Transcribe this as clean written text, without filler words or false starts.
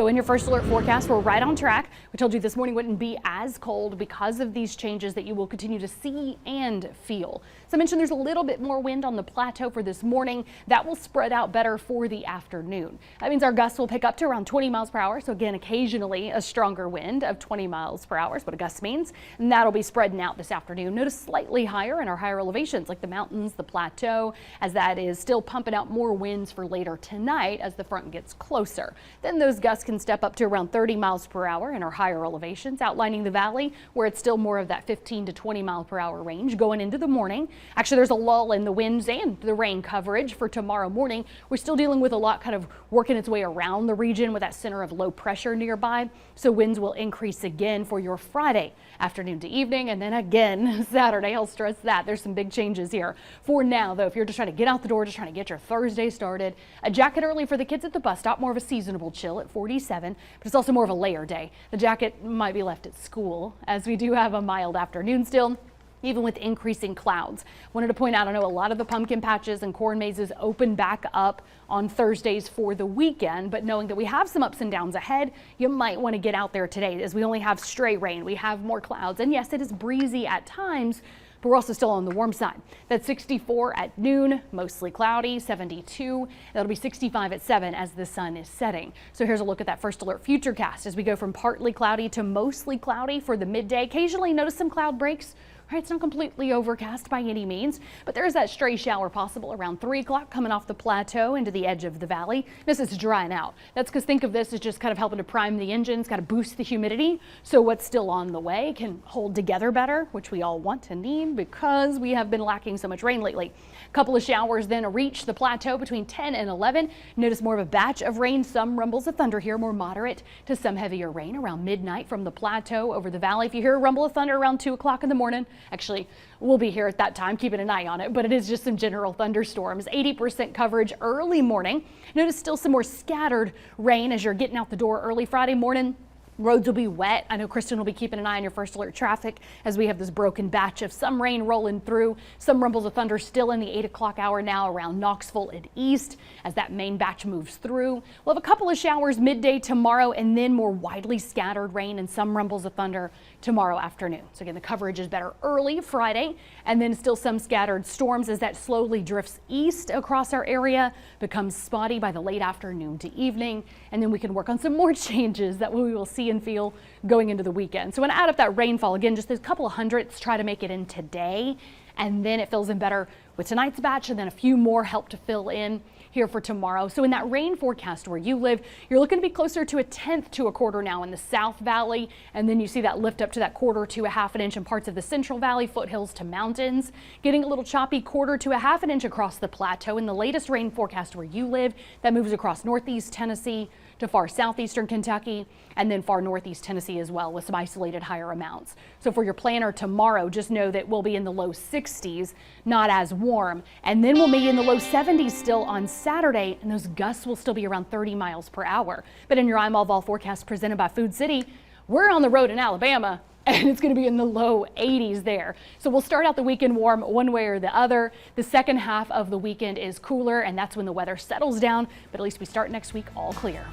So in your first alert forecast, we're right on track. We told you this morning wouldn't be as cold because of these changes that you will continue to see and feel. So I mentioned there's a little bit more wind on the plateau for this morning. That will spread out better for the afternoon. That means our gusts will pick up to around 20 miles per hour. So again, occasionally a stronger wind of 20 miles per hour is what a gust means. And that'll be spreading out this afternoon. Notice slightly higher in our higher elevations like the mountains, the plateau, as that is still pumping out more winds for later tonight as the front gets closer. Then those gusts can step up to around 30 miles per hour in our higher elevations, outlining the valley where it's still more of that 15 to 20 mile per hour range going into the morning. Actually, there's a lull in the winds and the rain coverage for tomorrow morning. We're still dealing with a lot kind of working its way around the region with that center of low pressure nearby. So winds will increase again for your Friday afternoon to evening, and then again Saturday. I'll stress that there's some big changes here. For now, though, if you're just trying to get out the door, just trying to get your Thursday started, a jacket early for the kids at the bus stop, more of a seasonable chill at 47. But it's also more of a layer day. The jacket might be left at school as we do have a mild afternoon still, even with increasing clouds. Wanted to point out, I know a lot of the pumpkin patches and corn mazes open back up on Thursdays for the weekend, but knowing that we have some ups and downs ahead, you might want to get out there today as we only have stray rain. We have more clouds, and yes, it is breezy at times, but we're also still on the warm side. That's 64 at noon, mostly cloudy, 72. That'll be 65 at 7 as the sun is setting. So here's a look at that first alert futurecast as we go from partly cloudy to mostly cloudy for the midday. Occasionally notice some cloud breaks. Right, it's not completely overcast by any means, but there is that stray shower possible around 3 o'clock coming off the plateau into the edge of the valley. This is drying out. That's because think of this as just kind of helping to prime the engines, got to boost the humidity. So what's still on the way can hold together better, which we all want and need because we have been lacking so much rain lately. A couple of showers then reach the plateau between 10 and 11. Notice more of a batch of rain, some rumbles of thunder here, more moderate to some heavier rain around midnight from the plateau over the valley. If you hear a rumble of thunder around 2 o'clock in the morning, actually, we'll be here at that time, keeping an eye on it, but it is just some general thunderstorms. 80% coverage early morning. Notice still some more scattered rain as you're getting out the door early Friday morning. Roads will be wet. I know Kristen will be keeping an eye on your first alert traffic as we have this broken batch of some rain rolling through. Some rumbles of thunder still in the 8 o'clock hour now around Knoxville and east as that main batch moves through. We'll have a couple of showers midday tomorrow and then more widely scattered rain and some rumbles of thunder tomorrow afternoon. So again, the coverage is better early Friday and then still some scattered storms as that slowly drifts east across our area, becomes spotty by the late afternoon to evening, and then we can work on some more changes that we will see and feel going into the weekend. So when I add up that rainfall, again, just those couple of hundredths, try to make it in today, and then it fills in better with tonight's batch, and then a few more help to fill in here for tomorrow. So in that rain forecast where you live, you're looking to be closer to 1/10 to a quarter now in the South Valley, and then you see that lift up to that 1/4 to 1/2 inch in parts of the Central Valley, foothills to mountains. Getting a little choppy 1/4 to 1/2 inch across the plateau. In the latest rain forecast where you live, that moves across northeast Tennessee to far southeastern Kentucky, and then far northeast Tennessee as well with some isolated higher amounts. So for your planner tomorrow, just know that we'll be in the low 60s, not as warm, and then we'll be in the low 70s still on Saturday, and those gusts will still be around 30 miles per hour. But in your I'm All Vol forecast presented by Food City, we're on the road in Alabama, and it's going to be in the low 80s there. So we'll start out the weekend warm one way or the other. The second half of the weekend is cooler, and that's when the weather settles down, but at least we start next week all clear.